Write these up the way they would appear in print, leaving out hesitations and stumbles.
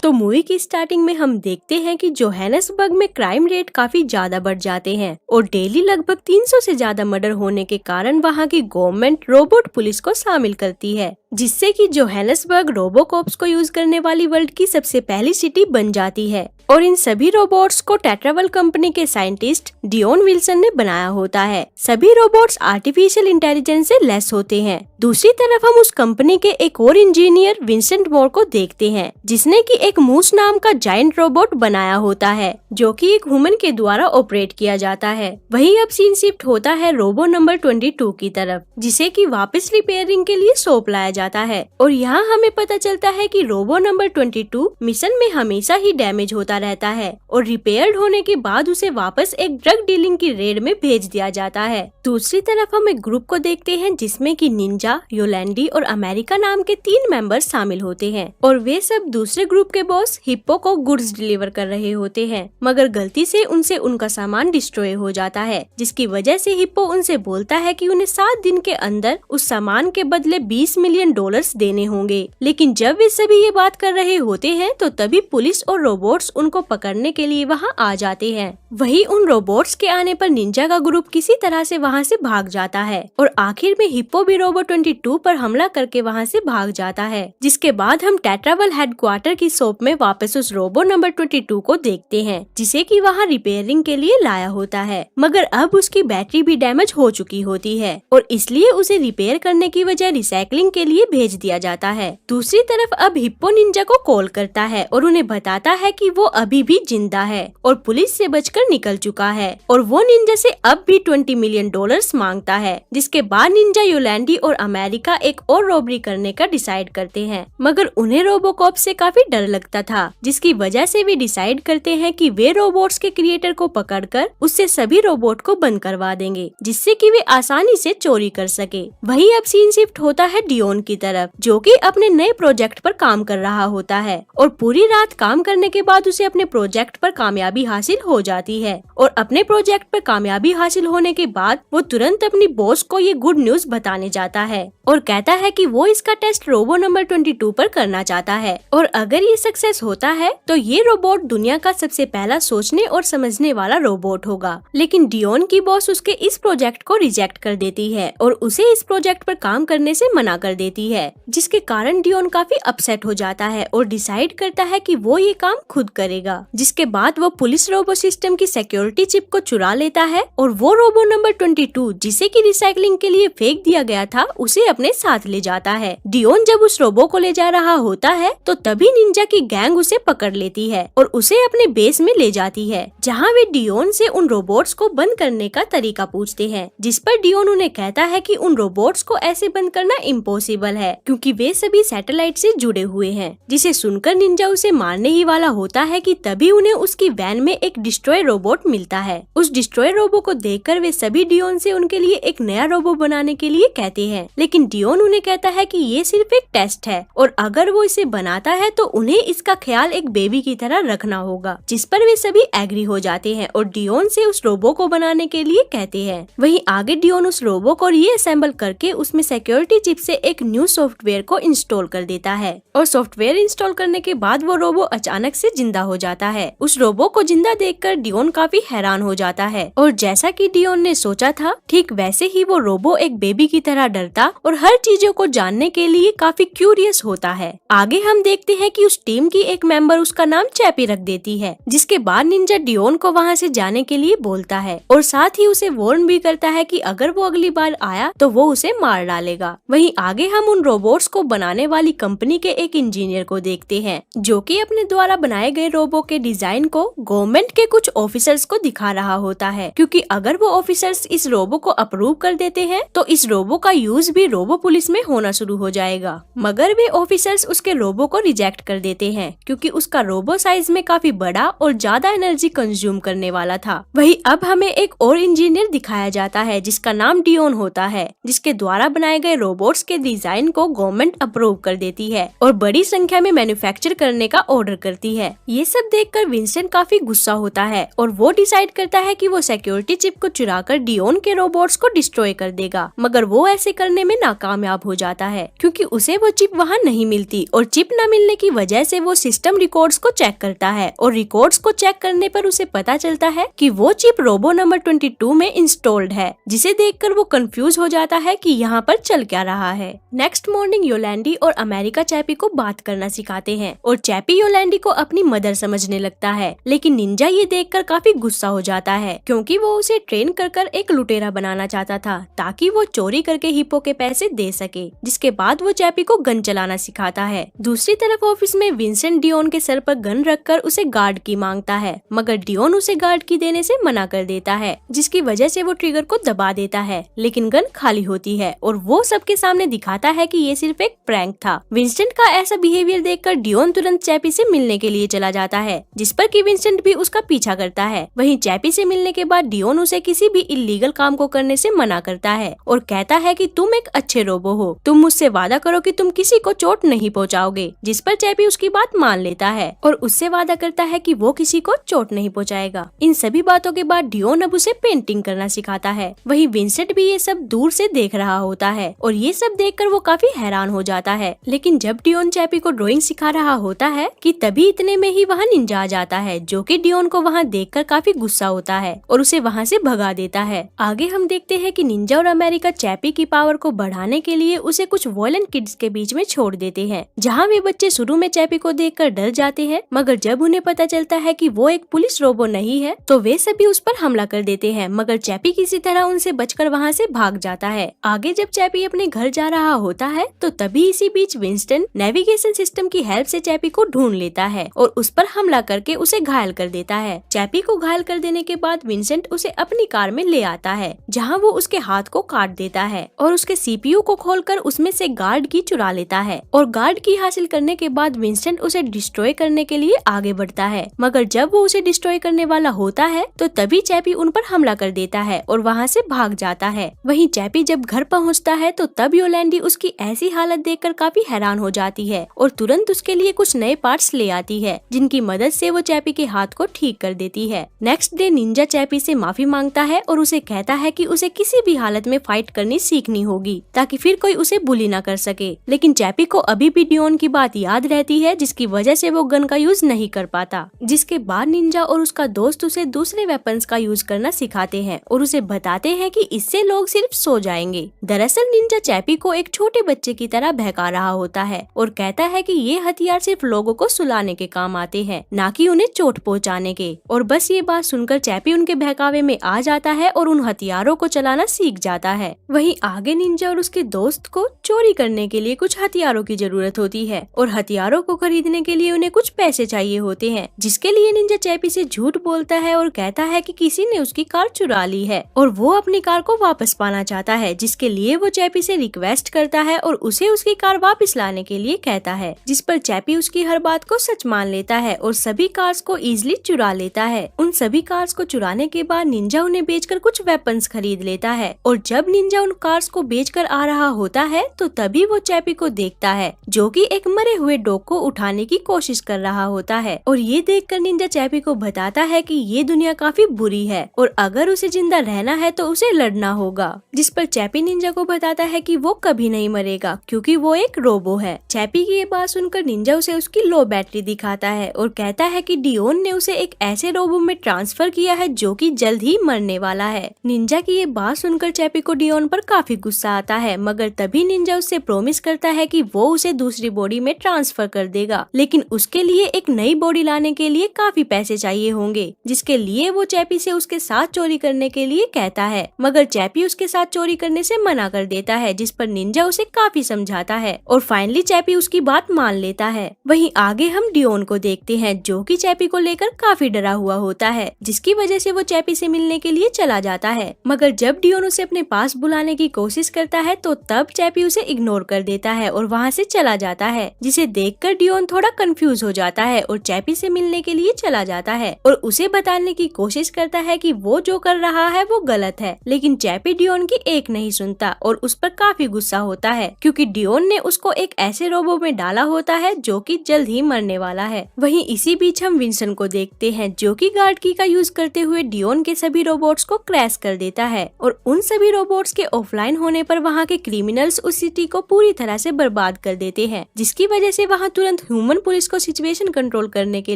तो मूवी की स्टार्टिंग में हम देखते हैं कि जोहानिसबर्ग में क्राइम रेट काफी ज्यादा बढ़ जाते हैं और डेली लगभग 300 से ज्यादा मर्डर होने के कारण वहाँ की गवर्नमेंट रोबोट पुलिस को शामिल करती है, जिससे कि जोहानिसबर्ग रोबोकॉप्स को यूज करने वाली वर्ल्ड की सबसे पहली सिटी बन जाती है। और इन सभी रोबोट्स को टेट्रावल कंपनी के साइंटिस्ट डियोन विल्सन ने बनाया होता है। सभी रोबोट्स आर्टिफिशियल इंटेलिजेंस से लेस होते हैं। दूसरी तरफ हम उस कंपनी के एक और इंजीनियर विंसेंट मोर को देखते हैं, जिसने कि एक मूस नाम का जायंट रोबोट बनाया होता है, जो कि एक वुमन के द्वारा ऑपरेट किया जाता है। वही अब सीन शिफ्ट होता है रोबो नंबर 22 की तरफ, जिसे कि वापस रिपेयरिंग के लिए सौंप लाया जाता है। और यहाँ हमें पता चलता है कि रोबो नंबर 22 मिशन में हमेशा ही डैमेज होता रहता है और रिपेयर्ड होने के बाद उसे वापस एक ड्रग डीलिंग की रेड में भेज दिया जाता है। दूसरी तरफ हम एक ग्रुप को देखते हैं जिसमें कि निंजा, योलैंडी और अमेरिका नाम के 3 मेंबर्स शामिल होते हैं और वे सब दूसरे ग्रुप के बॉस हिप्पो को गुड्स डिलीवर कर रहे होते हैं, मगर गलती से उनसे उनका सामान डिस्ट्रॉय हो जाता है, जिसकी वजह से हिप्पो उनसे बोलता है कि उन्हें 7 दिन के अंदर उस सामान के बदले $20 मिलियन देने होंगे। लेकिन जब वे सभी ये बात कर रहे होते हैं तो तभी पुलिस और रोबोट्स उनको पकड़ने के लिए वहां आ जाते हैं। वही उन रोबोट्स के आने पर निंजा का ग्रुप किसी तरह से वहां से भाग जाता है और आखिर में हिप्पो भी रोबो 22 पर हमला करके वहां से भाग जाता है। जिसके बाद हम टेट्रावल हेडक्वार्टर की शॉप में वापस उस रोबो नंबर 22 को देखते हैं, जिसे कि वहां रिपेयरिंग के लिए लाया होता है, मगर अब उसकी बैटरी भी डैमेज हो चुकी होती है और इसलिए उसे रिपेयर करने की वजह रिसाइकलिंग के लिए भेज दिया जाता है। दूसरी तरफ अब हिप्पो निंजा को कॉल करता है और उन्हें बताता है कि वो अभी भी जिंदा है और पुलिस से बचकर निकल चुका है और वो निंजा से अब भी $20 मिलियन मांगता है। जिसके बाद निंजा, योलैंडी और अमेरिका एक और रॉबरी करने का डिसाइड करते हैं, मगर उन्हें रोबोकॉप से काफी डर लगता था, जिसकी वजह से वे डिसाइड करते हैं कि वे रोबोट्स के क्रिएटर को पकड़कर उससे सभी रोबोट को बंद करवा देंगे, जिससे कि वे आसानी से चोरी कर सके। वही अब सीन शिफ्ट होता है डियोन की तरफ, जो कि अपने नए प्रोजेक्ट पर काम कर रहा होता है और पूरी रात काम करने के बाद उसे अपने प्रोजेक्ट पर कामयाबी हासिल हो जाती है। और अपने प्रोजेक्ट पर कामयाबी हासिल होने के बाद वो तुरंत अपनी बॉस को ये गुड न्यूज बताने जाता है और कहता है कि वो इसका टेस्ट रोबो नंबर 22 पर करना चाहता है और अगर ये सक्सेस होता है तो ये रोबोट दुनिया का सबसे पहला सोचने और समझने वाला रोबोट होगा। लेकिन डियोन की बॉस उसके इस प्रोजेक्ट को रिजेक्ट कर देती है और उसे इस प्रोजेक्ट पर काम करने से मना कर देती है, जिसके कारण डियोन काफी अपसेट हो जाता है और डिसाइड करता है कि वो ये काम खुद करेगा। जिसके बाद वो पुलिस रोबो सिस्टम की सिक्योरिटी चिप को चुरा लेता है और वो रोबो नंबर 22 जिसे कि रिसाइकलिंग के लिए फेंक दिया गया था उसे अपने साथ ले जाता है। डियोन जब उस रोबो को ले जा रहा होता है तो तभी निंजा की गैंग उसे पकड़ लेती है और उसे अपने बेस में ले जाती है, जहाँ वे डियोन से उन रोबोट्स को बंद करने का तरीका पूछते हैं, जिस पर डियोन उन्हें कहता है कि उन रोबोट्स को ऐसे बंद करना इम्पॉसिबल है क्योंकि वे सभी सैटेलाइट से जुड़े हुए हैं। जिसे सुनकर निंजा उसे मारने ही वाला होता है कि तभी उन्हें उसकी वैन में एक डिस्ट्रॉय रोबोट मिलता है। उस डिस्ट्रॉय रोबो को देखकर वे सभी डियोन से उनके लिए एक नया रोबो बनाने के लिए कहते हैं, लेकिन डियोन उन्हें कहता है कि ये सिर्फ एक टेस्ट है और अगर वो इसे बनाता है तो उन्हें इसका ख्याल एक बेबी की तरह रखना होगा, जिस पर वे सभी एग्री हो जाते हैं और डियोन से उस रोबो को बनाने के लिए कहते हैं। वहीं आगे डियोन उस रोबो को रीअसेंबल करके उसमें सिक्योरिटी चिप से एक न्यू सॉफ्टवेयर को इंस्टॉल कर देता है और सॉफ्टवेयर इंस्टॉल करने के बाद वो रोबो अचानक से जिंदा हो जाता है। उस रोबो को जिंदा देखकर डियोन काफी हैरान हो जाता है और जैसा कि डियोन ने सोचा था ठीक वैसे ही वो रोबो एक बेबी की तरह डरता और हर चीजों को जानने के लिए काफी क्यूरियस होता है। आगे हम देखते हैं कि उस टीम की एक मेंबर उसका नाम चैपी रख देती है, जिसके बाद निंजा डियोन को वहाँ से जाने के लिए बोलता है और साथ ही उसे वार्न भी करता है कि अगर वो अगली बार आया तो वो उसे मार डालेगा। वहीं आगे हम उन रोबोट्स को बनाने वाली कंपनी के एक इंजीनियर को देखते हैं, जो कि अपने द्वारा बनाए गए रोबो के डिजाइन को गवर्नमेंट के कुछ ऑफिसर्स को दिखा रहा होता है, क्योंकि अगर वो ऑफिसर्स इस रोबो को अप्रूव कर देते हैं तो इस रोबो का यूज भी रोबो पुलिस में होना शुरू हो जाएगा। मगर वे ऑफिसर्स उसके रोबो को रिजेक्ट कर देते हैं क्योंकि उसका रोबो साइज में काफी बड़ा और ज्यादा एनर्जी कंज्यूम करने वाला था। वही अब हमें एक और इंजीनियर दिखाया जाता है जिसका नाम डियोन होता है, जिसके द्वारा बनाए गए रोबोट्स के डिजाइन को गवर्नमेंट अप्रूव कर देती है और बड़ी संख्या में मैन्युफैक्चर करने का ऑर्डर करती है। ये सब देखकर विंसेंट काफी गुस्सा होता है और वो डिसाइड करता है कि वो सिक्योरिटी चिप को चुराकर डियोन के रोबोट्स को डिस्ट्रॉय कर देगा, मगर वो ऐसे करने में नाकामयाब हो जाता है क्योंकि उसे वो चिप वहाँ नहीं मिलती और चिप न मिलने की वजह से वो सिस्टम रिकॉर्ड्स को चेक करता है और रिकॉर्ड्स को चेक करने पर उसे पता चलता है कि वो चिप रोबो नंबर 22 में इंस्टॉल्ड है, जिसे देखकर वो कंफ्यूज हो जाता है कि यहाँ पर चल क्या रहा है। नेक्स्ट मॉर्निंग योलैंडी और अमेरिका चैपी को बात करना सिखाते हैं और चैपी योलैंडी को अपनी मदर समझने लगता है, लेकिन निंजा ये देखकर काफी गुस्सा हो जाता है क्योंकि वो उसे ट्रेन कर एक लुटेरा बनाना चाहता था ताकि वो चोरी करके हिप्पो के पैसे दे सके, जिसके बाद वो चैपी को गन चलाना सिखाता है। दूसरी तरफ ऑफिस में विंसेंट डियोन के सर पर गन रखकर उसे गार्ड की मांगता है, मगर डियोन उसे गार्ड की देने से मना कर देता है, जिसकी वजह से वो ट्रिगर को दबा देता है, लेकिन गन खाली होती है और वो सबके सामने दिखाता है कि ये सिर्फ एक प्रैंक था। विंसेंट का ऐसा बिहेवियर देखकर डियोन तुरंत चैपी से मिलने के लिए चला जाता है, जिस पर कि विंसेंट भी उसका पीछा करता है। वहीं चैपी से मिलने के बाद डियोन उसे किसी भी इल्लीगल काम को करने से मना करता है और कहता है कि तुम एक अच्छे रोबो हो, तुम मुझसे वादा करो कि तुम किसी को चोट नहीं पहुंचाओगे, जिस पर चैपी उसकी बात मान लेता है और उससे वादा करता है कि वो किसी को चोट नहीं पहुंचाएगा। इन सभी बातों के बाद डियोन अब उसे पेंटिंग करना सिखाता है। वहीं विंसेंट भी ये सब दूर से देख रहा होता है और ये सब देखकर वो काफी हैरान हो जाता है, लेकिन जब डियोन चैपी को ड्राइंग सिखा रहा होता है कि तभी इतने में ही वहाँ निंजा आ जाता है, जो कि डियोन को वहाँ देखकर काफी गुस्सा होता है और उसे वहाँ से भगा देता है। आगे हम देखते हैं कि निंजा और अमेरिका चैपी की पावर को बढ़ाने के लिए उसे कुछ वॉयलेंट किड्स के बीच में छोड़ देते हैं, जहाँ वे बच्चे शुरू में चैपी को देखकर डर जाते हैं, मगर जब उन्हें पता चलता है कि वो एक पुलिस रोबो नहीं है तो वे सभी उस पर हमला कर देते हैं, मगर चैपी किसी तरह उनसे बचकर वहाँ से भाग जाता है। आगे जब चैपी अपने घर जा रहा होता है तो तभी इसी बीच विंस्टन नेविगेशन सिस्टम की हेल्प से चैपी को ढूंढ लेता है और उस पर हमला करके उसे घायल कर देता है। चैपी को घायल कर देने के बाद विंसेंट उसे अपनी कार में ले आता है, जहाँ वो उसके हाथ को काट देता है और उसके सीपीयू को खोलकर उसमें से गार्ड की चुरा लेता है और गार्ड की हासिल करने के बाद विंसेंट उसे डिस्ट्रॉय करने के लिए आगे बढ़ता है, मगर जब वो उसे डिस्ट्रॉय करने वाला होता है तो तभी चैपी उन पर हमला कर देता है और वहाँ से भाग जाता है। वहीं चैपी जब घर पहुँचता है तो तब योलैंडी उसकी ऐसी हालत देखकर काफी हैरान हो जाती है और तुरंत उसके लिए कुछ नए पार्ट्स ले आती है, जिनकी मदद से वो चैपी के हाथ को ठीक कर देती है। नेक्स्ट डे निंजा चैपी से माफी मांगता है और उसे कहता है कि उसे किसी भी हालत में फाइट करनी सीखनी होगी ताकि फिर कोई उसे बुली ना कर सके, लेकिन चैपी को अभी भी डियोन की बात याद रहती है, जिसकी वजह से वो गन का यूज नहीं कर पाता। जिसके बाद निंजा और उसका दोस्त उसे दूसरे वेपन्स का यूज करना सिखाते हैं और उसे बताते हैं कि इससे लोग सिर्फ सो जाएंगे। दरअसल निंजा चैपी को एक छोटे बच्चे की तरह बहका रहा होता है और कहता है कि ये हथियार सिर्फ लोगों को सुलाने के काम आते हैं, ना कि उन्हें चोट पहुंचाने के। और बस ये बात सुनकर चैपी उनके बहकावे में आ जाता है और उन हथियारों को चलाना सीख जाता है। वहीं आगे निंजा और उसके दोस्त को चोरी करने के लिए कुछ हथियारों की जरूरत होती है और हथियारों को खरीदने के लिए उन्हें कुछ पैसे चाहिए होते हैं, जिसके लिए निंजा चैपी से झूठ बोलता है और कहता है कि किसी ने उसकी कार चुरा ली है और वो अपनी कार को वापस पाना चाहता है, जिसके लिए वो चैपी से रिक्वेस्ट करता है और उसे उसकी कार वापस लाने के लिए कहता है, जिस पर चैपी उसकी हर बात को सच मान लेता है और सभी कार्स को इजीली चुरा लेता है। उन सभी कार्स को चुराने के बाद निंजा उन्हें बेचकर कुछ वेपन्स खरीद लेता है और जब निंजा उन कार्स को बेचकर आ रहा होता है तो तभी वो चैपी को देखता है, जो कि एक मरे हुए डॉग को उठाने की कोशिश कर रहा होता है और ये देखकर निंजा चैपी को बताता है कि ये दुनिया काफी बुरी है और अगर उसे जिंदा रहना है तो उसे लड़ना होगा, जिस पर चैपी निंजा को बताता है कि वो कभी नहीं मरेगा क्योंकि वो एक रोबो है। चैपी की ये बात सुनकर निंजा उसे उसकी लो बैटरी दिखाता है और कहता है कि डियोन ने उसे एक ऐसे रोबो में ट्रांसफर किया है जो कि जल्द ही मरने वाला है। निंजा की ये बात सुनकर चैपी को डियोन पर काफी गुस्सा आता है, मगर तभी निंजा उससे प्रॉमिस करता है कि वो उसे दूसरी बॉडी में ट्रांसफर कर देगा, लेकिन उसके लिए एक नई बॉडी लाने के लिए काफी पैसे चाहिए होंगे, जिसके लिए वो चैपी से उसके साथ चोरी करने के लिए कहता है, मगर चैपी उसके साथ चोरी करने से मना कर देता है, जिस पर निंजा उसे काफी समझाता है और फाइनली चैपी उसकी बात मान लेता है। वहीं आगे हम डियोन को देखते हैं, जो कि चैपी को लेकर काफी डरा हुआ होता है, जिसकी वजह से वो चैपी से मिलने के लिए चला जाता है, मगर जब डियोन उसे अपने पास बुलाने की कोशिश करता है तो तब चैपी उसे इग्नोर कर देता है और वहाँ से चला जाता है, जिसे देखकर डियोन थोड़ा कंफ्यूज हो जाता है और चैपी से मिलने के लिए चला जाता है और उसे बताने की कोशिश करता है कि वो जो कर रहा है वो गलत है, लेकिन चैपी डियोन की एक नहीं सुनता और उस पर काफी गुस्सा होता है क्योंकि डियोन ने उसको एक ऐसे रोबो में डाला होता है जो कि जल्द ही मरने वाला है। वहीं इसी बीच हम विंसन को देखते हैं, जो कि गार्ड की का यूज करते हुए डियोन के सभी रोबोट्स को क्रैश कर देता है और उन सभी रोबोट्स के ऑफलाइन होने पर वहाँ वहाँ के क्रिमिनल्स उस सिटी को पूरी तरह से बर्बाद कर देते हैं, जिसकी वजह से वहाँ तुरंत ह्यूमन पुलिस को सिचुएशन कंट्रोल करने के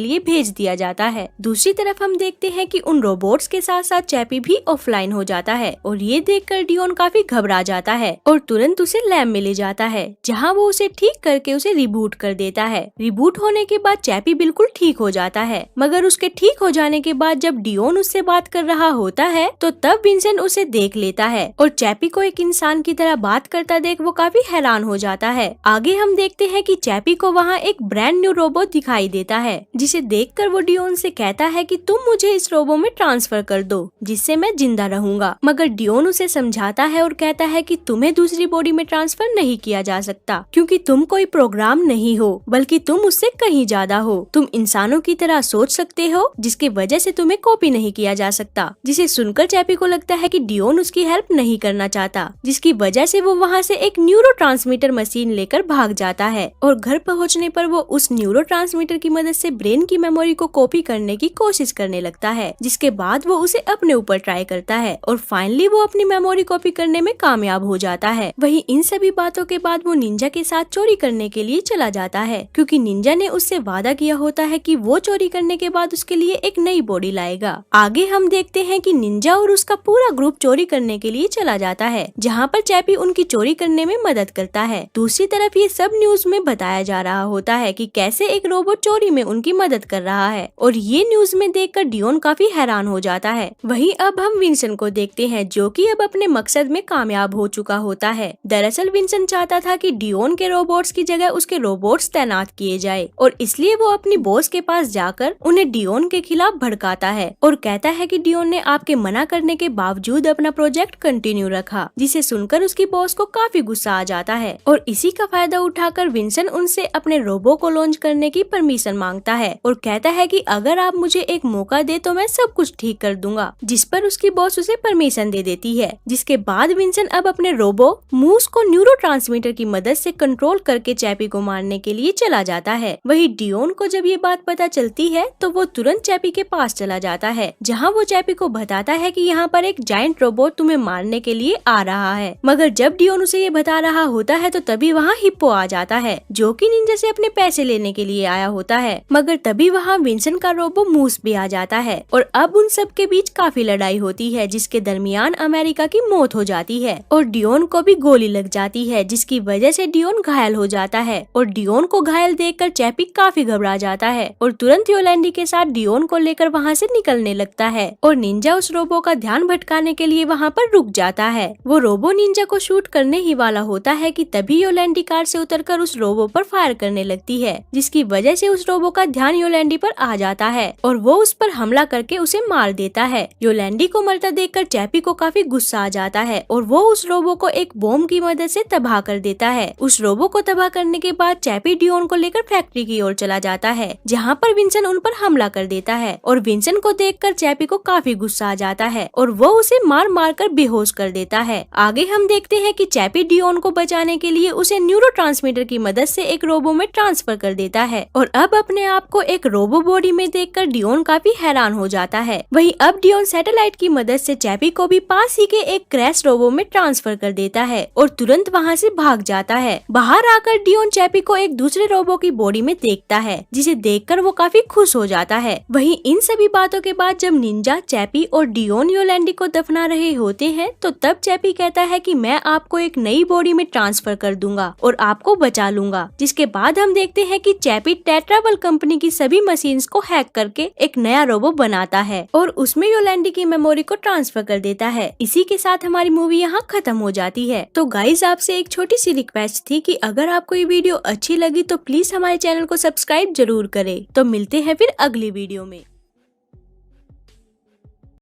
लिए भेज दिया जाता है। दूसरी तरफ हम देखते हैं कि उन रोबोट्स के साथ साथ चैपी भी ऑफलाइन हो जाता है और ये देखकर डियोन काफी घबरा जाता है और तुरंत उसे लैब में ले जाता है, जहाँ वो उसे ठीक करके उसे रिबूट कर देता है। रिबूट होने के बाद चैपी बिल्कुल ठीक हो जाता है, मगर उसके ठीक हो जाने के बाद जब डियोन उससे बात कर रहा होता है तो तब विंसेंट उसे देख लेता है और चैपी को एक इंसान की तरह बात करता देख वो काफी हैरान हो जाता है। आगे हम देखते हैं कि चैपी को वहाँ एक ब्रांड न्यू रोबोट दिखाई देता है, जिसे देखकर वो डियोन से कहता है कि तुम मुझे इस रोबो में ट्रांसफर कर दो, जिससे मैं जिंदा रहूंगा। मगर डियोन उसे समझाता है और कहता है कि तुम्हें दूसरी बॉडी में ट्रांसफर नहीं किया जा सकता, क्योंकि तुम कोई प्रोग्राम नहीं हो, बल्कि तुम उससे कहीं ज्यादा हो। तुम इंसानों की तरह सोच सकते हो, जिसकी वजह से तुम्हें कॉपी नहीं किया जा सकता। जिसे सुनकर चैपी को लगता है कि डियोन उसकी हेल्प नहीं करना चाहता, जिसकी वजह से वो वहाँ से एक न्यूरोट्रांसमीटर मशीन लेकर भाग जाता है और घर पहुँचने पर वो उस न्यूरोट्रांसमीटर की मदद से ब्रेन की मेमोरी को कॉपी करने की कोशिश करने लगता है, जिसके बाद वो उसे अपने ऊपर ट्राई करता है और फाइनली वो अपनी मेमोरी कॉपी करने में कामयाब हो जाता है। वहीं इन सभी बातों के बाद वो निंजा के साथ चोरी करने के लिए चला जाता है, क्योंकि निंजा ने उससे वादा किया होता है कि वो चोरी करने के बाद उसके लिए एक नई बॉडी लाएगा। आगे हम देखते हैं कि निंजा और उसका पूरा ग्रुप चोरी करने के लिए चला जाता है, जहाँ पर चैपी उनकी चोरी करने में मदद करता है। दूसरी तरफ ये सब न्यूज में बताया जा रहा होता है कि कैसे एक रोबोट चोरी में उनकी मदद कर रहा है और ये न्यूज में देखकर डियोन काफी हैरान हो जाता है। वहीं अब हम विंसेंट को देखते हैं, जो कि अब अपने मकसद में कामयाब हो चुका होता है। दरअसल विंसेंट चाहता था कि डियोन के रोबोट्स की जगह उसके रोबोट्स तैनात किए जाए और इसलिए वो अपनी बॉस के पास जाकर उन्हें डियोन के खिलाफ भड़काता है और कहता है कि डियोन ने आपके मना करने के बावजूद अपना प्रोजेक्ट कंटिन्यू रखा, जिसे सुनकर उसकी बॉस को काफी गुस्सा आ जाता है और इसी का फायदा उठाकर विंसेंट उनसे अपने रोबो को लॉन्च करने की परमिशन मांगता है और कहता है कि अगर आप मुझे एक मौका दे तो मैं सब कुछ ठीक कर दूंगा, जिस पर उसकी बॉस उसे परमिशन दे देती है। जिसके बाद विंसेंट अब अपने रोबो मूस को न्यूरोट्रांसमीटर की मदद से कंट्रोल करके चैपी को मारने के लिए चला जाता है। वहीं डियोन को जब ये बात पता चलती है तो वो तुरंत चैपी के पास चला जाता है, जहाँ वो चैपी को बताता है कि यहाँ पर एक जायंट रोबोट तुम्हें मारने के लिए आ रहा है। मगर जब डियोन उसे ये बता रहा होता है तो तभी वहाँ हिप्पो आ जाता है, जो कि निंजा से अपने पैसे लेने के लिए आया होता है। मगर तभी वहाँ विंसेंट का रोबो मूस भी आ जाता है और अब उन सब के बीच काफी लड़ाई होती है, जिसके दरमियान अमेरिका की मौत हो जाती है और डियोन को भी गोली लग जाती है, जिसकी वजह से डियोन घायल हो जाता है और डियोन को घायल देखकर चैपी काफी घबरा जाता है और तुरंत योलैंडी के साथ डियोन को लेकर वहाँ से निकलने लगता है और निंजा उस रोबो का ध्यान भटकाने के लिए वहाँ पर रुक जाता है। वो रोबो निंजा को शूट करने ही वाला होता है कि तभी योलैंडी कार से उतरकर उस रोबो पर फायर करने लगती है, जिसकी वजह से उस रोबो का ध्यान योलैंडी पर आ जाता है और वो उस पर हमला करके उसे मार देता है। योलैंडी को मरता देखकर चैपी को काफी गुस्सा आ जाता है और वो उस रोबो को एक बॉम्ब की मदद से तबाह कर देता है। उस रोबो को तबाह करने के बाद चैपी डियोन को लेकर फैक्ट्री की ओर चला जाता है, जहाँ पर विंसेंट उन पर हमला कर देता है और विंसेंट को देखकर चैपी को काफी गुस्सा आ जाता है और वो उसे मार मार कर बेहोश कर देता है। आगे हम देखते हैं कि चैपी डियोन को बचाने के लिए उसे न्यूरोट्रांसमीटर की मदद से एक रोबो में ट्रांसफर कर देता है और अब अपने आप को एक रोबो बॉडी में देखकर डियोन काफी हैरान हो जाता है। वहीं अब डियोन सैटेलाइट की मदद से चैपी को भी पास ही के एक क्रैश रोबो में ट्रांसफर कर देता है और तुरंत वहाँ से भाग जाता है। बाहर आकर डियोन चैपी को एक दूसरे रोबो की बॉडी में देखता है, जिसे देखकर वो काफी खुश हो जाता है। वहीं इन सभी बातों के बाद जब निंजा, चैपी और डियोन योलैंडी को दफना रहे होते हैं तो तब चैपी कहता है कि मैं आपको एक नई बॉडी में ट्रांसफर कर दूंगा और आपको बचा लूंगा। जिसके बाद हम देखते हैं कि चैपी टेट्रावल कंपनी की सभी मशीन्स को हैक करके एक नया रोबो बनाता है और उसमें योलैंडी की मेमोरी को ट्रांसफर कर देता है। इसी के साथ हमारी मूवी यहाँ खत्म हो जाती है। तो गाइज आपसे एक छोटी सी रिक्वेस्ट थी कि अगर आपको ये वीडियो अच्छी लगी तो प्लीज हमारे चैनल को सब्सक्राइब जरूर करें। तो मिलते हैं फिर अगली वीडियो में।